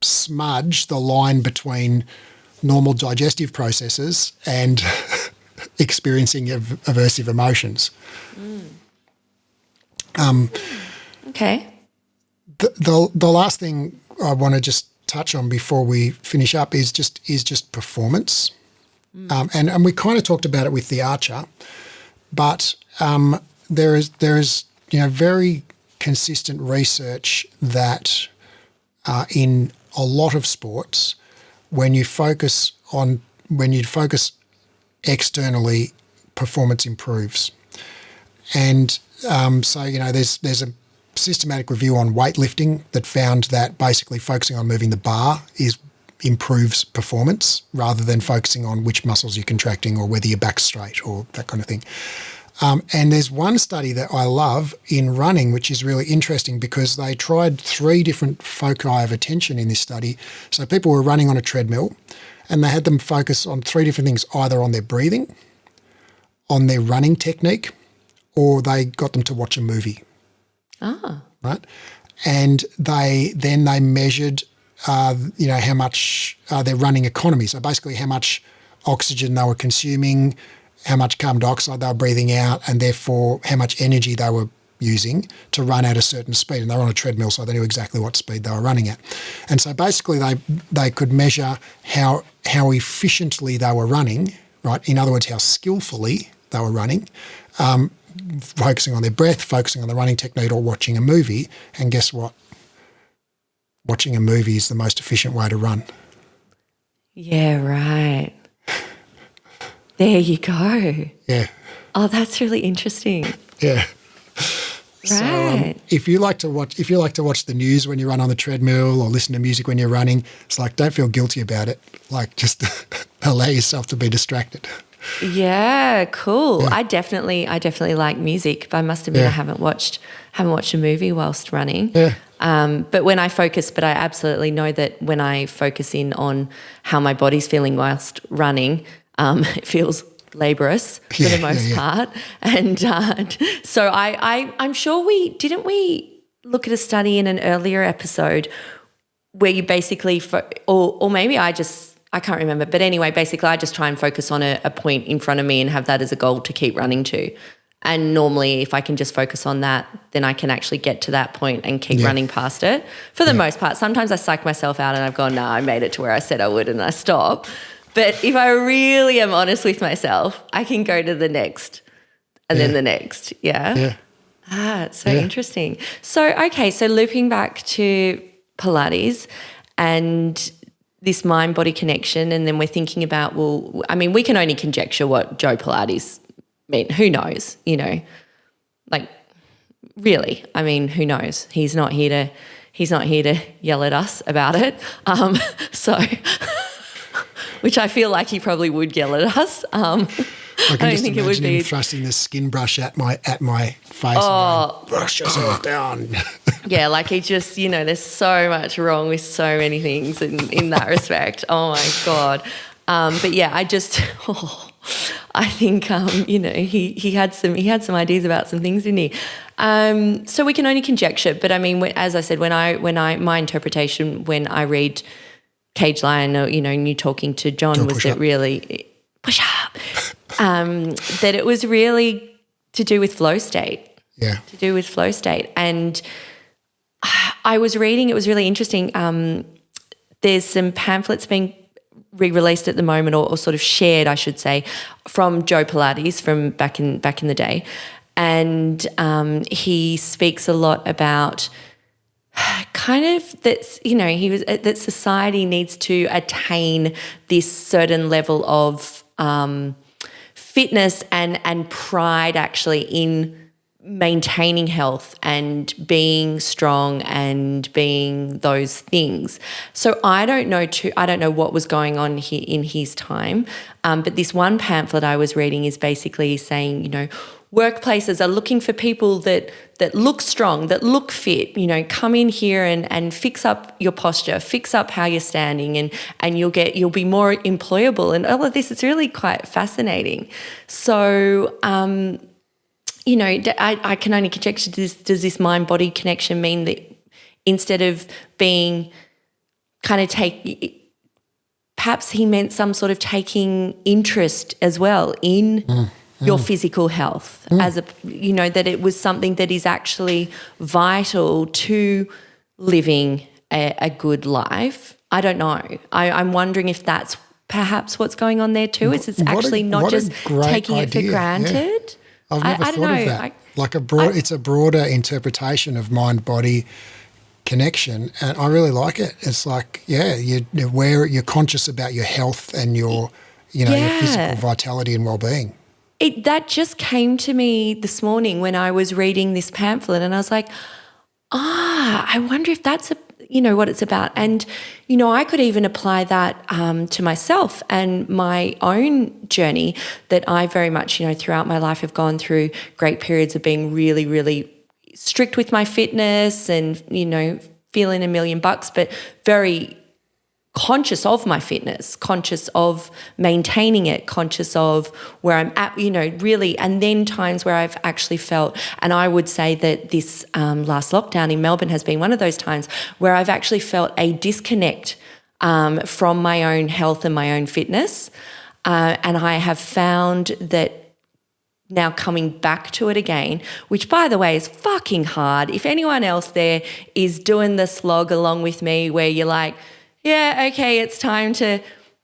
Speaker 1: smudge the line between normal digestive processes and experiencing aversive emotions.
Speaker 2: Okay.
Speaker 1: The last thing I want to just touch on before we finish up is just performance, and we kind of talked about it with the archer, but there is very consistent research that in a lot of sports, when you focus externally, performance improves, and so there's a systematic review on weightlifting that found that basically focusing on moving the bar improves performance rather than focusing on which muscles you're contracting or whether your back's straight or that kind of thing. And there's one study that I love in running, which is really interesting because they tried 3 different foci of attention in this study. So people were running on a treadmill and they had them focus on 3 different things, either on their breathing, on their running technique, or they got them to watch a movie. Right, and they measured, how much their running economy. So basically, how much oxygen they were consuming, how much carbon dioxide they were breathing out, and therefore how much energy they were using to run at a certain speed. And they were on a treadmill, so they knew exactly what speed they were running at. And so basically, they could measure how efficiently they were running. Right, in other words, how skillfully they were running. Focusing on their breath, focusing on the running technique, or watching a movie. And guess what? Watching a movie is the most efficient way to run.
Speaker 2: Yeah, right. There you go.
Speaker 1: Yeah.
Speaker 2: Oh, that's really interesting.
Speaker 1: Yeah.
Speaker 2: Right.
Speaker 1: So if you like to watch the news when you run on the treadmill or listen to music when you're running, it's like, don't feel guilty about it. Like, just allow yourself to be distracted.
Speaker 2: Yeah, cool. Yeah. I definitely like music, but I must admit I haven't watched a movie whilst running.
Speaker 1: Yeah.
Speaker 2: But when I focus, I absolutely know that when I focus in on how my body's feeling whilst running, it feels laborious for the most part. And so I'm sure we look at a study in an earlier episode where you basically, or maybe I can't remember. But anyway, basically I just try and focus on a point in front of me and have that as a goal to keep running to. And normally if I can just focus on that, then I can actually get to that point and keep running past it for the most part. Sometimes I psych myself out and I've gone, no, I made it to where I said I would and I stop. But if I really am honest with myself, I can go to the next and then the next. Yeah. It's so interesting. So, okay, so looping back to Pilates and this mind-body connection, and then we're thinking about, well, I mean, we can only conjecture what Joe Pilates meant. Who knows, like really, I mean, who knows? He's not here to yell at us about it. So, which I feel like he probably would yell at us.
Speaker 1: I can just imagine him thrusting the skin brush at my face and going, brush yourself down.
Speaker 2: Yeah, like he just, there's so much wrong with so many things in that respect. Oh, my God. But, yeah, I think, he had some ideas about some things, didn't he? So we can only conjecture. But, I mean, as I said, my interpretation when I read Cage Lion, and you talking to John was that really – push up. That it was really to do with flow state.
Speaker 1: Yeah.
Speaker 2: To do with flow state. And I was reading, it was really interesting. There's some pamphlets being re-released at the moment or sort of shared, I should say, from Joe Pilates from back in the day. And he speaks a lot about kind of that's, that society needs to attain this certain level of fitness and pride actually in maintaining health and being strong and being those things. So I don't know what was going on here in his time, but this one pamphlet I was reading is basically saying, workplaces are looking for people that look strong, that look fit, come in here and fix up your posture, fix up how you're standing, and you'll be more employable. And all of this is really quite fascinating. So I can only conjecture, does this mind-body connection mean that instead of being perhaps he meant some sort of taking interest as well in your physical health, that it was something that is actually vital to living a good life. I don't know. I'm wondering if that's perhaps what's going on there too. It's actually not just taking it for granted.
Speaker 1: Yeah. I've never thought of that. It's a broader interpretation of mind-body connection, and I really like it. It's like, you're conscious about your health and your physical vitality and well-being.
Speaker 2: That just came to me this morning when I was reading this pamphlet, and I was like, I wonder if that's what it's about. And, I could even apply that to myself and my own journey that I very much, throughout my life have gone through great periods of being really, really strict with my fitness and, feeling $1,000,000, but very conscious of my fitness, conscious of maintaining it, conscious of where I'm at, really, and then times where I've actually felt, and I would say that this last lockdown in Melbourne has been one of those times where I've actually felt a disconnect from my own health and my own fitness, and I have found that now coming back to it again, which by the way is fucking hard. If anyone else there is doing the slog along with me where you're like, yeah, okay, it's time to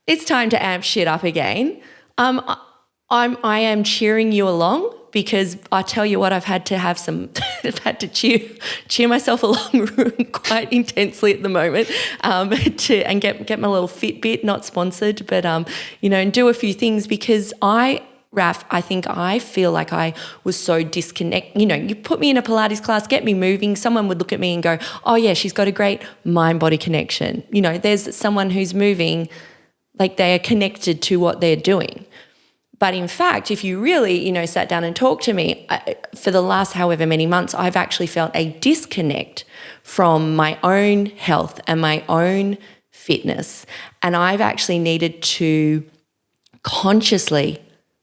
Speaker 2: amp shit up again. I am cheering you along, because I tell you what, I've had to cheer myself along quite intensely at the moment, and get my little Fitbit, not sponsored, but and do a few things, because Raph, I feel like I was so disconnected. You put me in a Pilates class, get me moving, someone would look at me and go, oh yeah, she's got a great mind-body connection. There's someone who's moving like they are connected to what they're doing. But in fact, if you really, sat down and talked to me, for the last however many months, I've actually felt a disconnect from my own health and my own fitness. And I've actually needed to consciously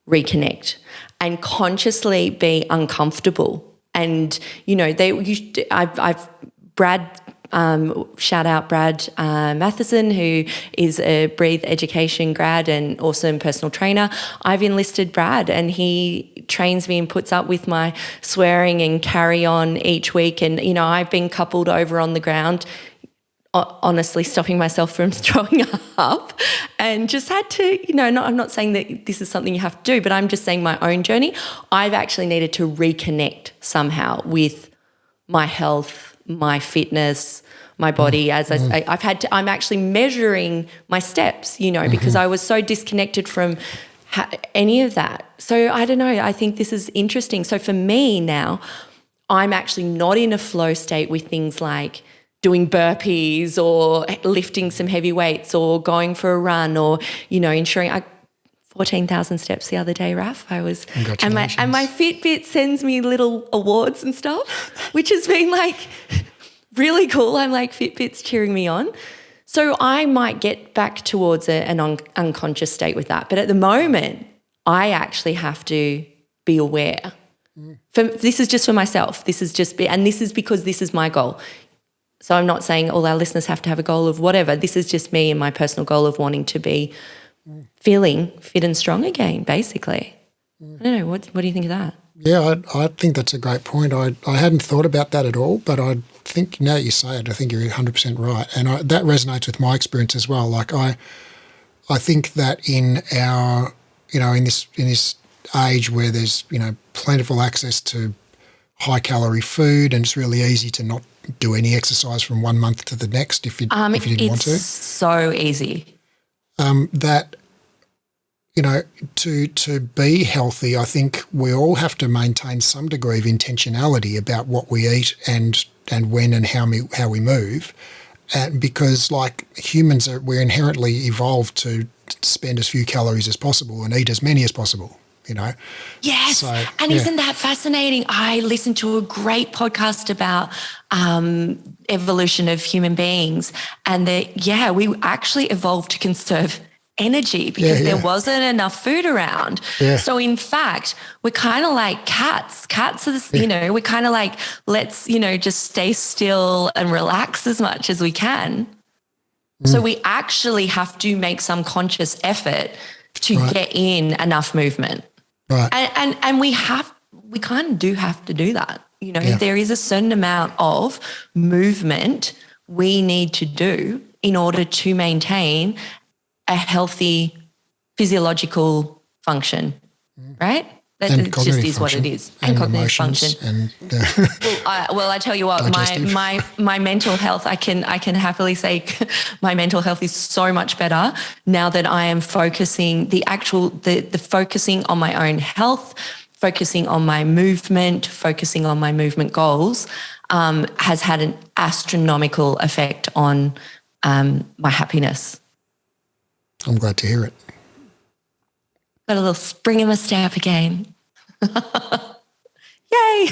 Speaker 2: reconnect and consciously be uncomfortable. And, I've Brad, shout out Brad Matheson, who is a Breathe Education grad and awesome personal trainer. I've enlisted Brad, and he trains me and puts up with my swearing and carry on each week. And, I've been coupled over on the ground, honestly stopping myself from throwing up, and just had to, I'm not saying that this is something you have to do, but I'm just saying my own journey. I've actually needed to reconnect somehow with my health, my fitness, my body. I'm actually measuring my steps, because I was so disconnected from any of that. So I don't know, I think this is interesting. So for me now, I'm actually not in a flow state with things like doing burpees or lifting some heavy weights or going for a run or, ensuring 14,000 steps the other day, Raph. And my Fitbit sends me little awards and stuff, which has been like really cool. I'm like, Fitbit's cheering me on. So I might get back towards an unconscious state with that. But at the moment, I actually have to be aware. This is just for myself. This is because this is my goal. So I'm not saying all our listeners have to have a goal of whatever. This is just me and my personal goal of wanting to be feeling fit and strong again, basically. I don't know. What do you think of that?
Speaker 1: Yeah, I think that's a great point. I hadn't thought about that at all, but I think now you say it, I think you're 100% right. And that resonates with my experience as well. Like I think that in our, in this age where there's, plentiful access to high-calorie food, and it's really easy to not do any exercise from 1 month to the next if you didn't want to.
Speaker 2: It's so easy.
Speaker 1: That, to be healthy, I think we all have to maintain some degree of intentionality about what we eat and when and how we move. And because, like humans, we're inherently evolved to spend as few calories as possible and eat as many as possible.
Speaker 2: Yes.
Speaker 1: So,
Speaker 2: and isn't that fascinating? I listened to a great podcast about evolution of human beings, and that, we actually evolved to conserve energy because there wasn't enough food around.
Speaker 1: Yeah.
Speaker 2: So in fact, we're kind of like cats. Cats are, we're kind of like, let's, just stay still and relax as much as we can. So we actually have to make some conscious effort to get in enough movement.
Speaker 1: Right.
Speaker 2: And we kind of do have to do that. There is a certain amount of movement we need to do in order to maintain a healthy physiological function, right? That
Speaker 1: and
Speaker 2: it just is
Speaker 1: function,
Speaker 2: what it is. And cognitive function.
Speaker 1: And,
Speaker 2: I tell you what, my mental health, I can happily say my mental health is so much better now that I am focusing the focusing on my own health, focusing on my movement, focusing on my movement goals, has had an astronomical effect on my happiness.
Speaker 1: I'm glad to hear it.
Speaker 2: Got a little spring in my step again. Yay.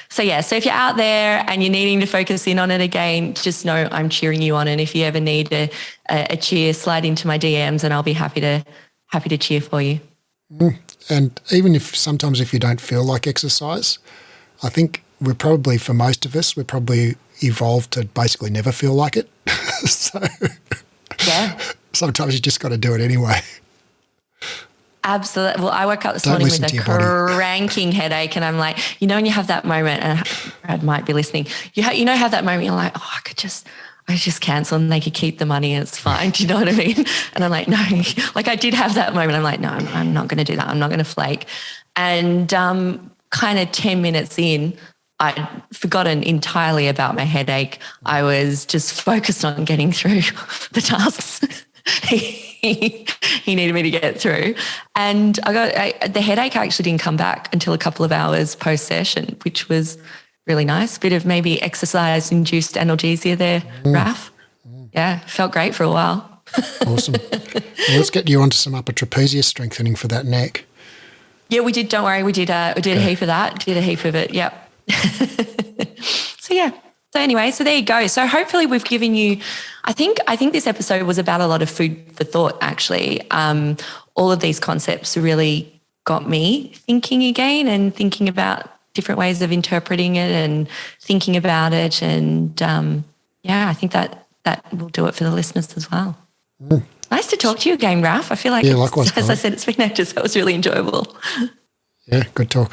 Speaker 2: So if you're out there and you're needing to focus in on it again, just know I'm cheering you on. And if you ever need a cheer, slide into my DMs and I'll be happy to cheer for you.
Speaker 1: And even if sometimes if you don't feel like exercise, I think for most of us, we're probably evolved to basically never feel like it. So sometimes you just got to do it anyway.
Speaker 2: Absolutely. Well, I woke up this morning with a cranking headache, and I'm like, when you have that moment, and Brad might be listening, have that moment, you're like, oh, I just cancel and they could keep the money and it's fine. Do you know what I mean? And I'm like, no, like I did have that moment. I'm like, no, I'm not going to do that. I'm not going to flake. And kind of 10 minutes in, I'd forgotten entirely about my headache. I was just focused on getting through the tasks he needed me to get through. And the headache actually didn't come back until a couple of hours post-session, which was really nice. Bit of maybe exercise-induced analgesia there, Raph. Yeah, felt great for a while.
Speaker 1: Awesome. Well, let's get you onto some upper trapezius strengthening for that neck.
Speaker 2: Yeah, we did. Don't worry. We did a heap of that. Did a heap of it. Yep. So anyway, so there you go. So hopefully we've given you, I think this episode was about a lot of food for thought, actually. All of these concepts really got me thinking again and thinking about different ways of interpreting it and thinking about it. And I think that will do it for the listeners as well. Nice to talk to you again, Raph. I feel like,
Speaker 1: likewise,
Speaker 2: as I said, it's been ages. That was really enjoyable.
Speaker 1: Yeah, good talk.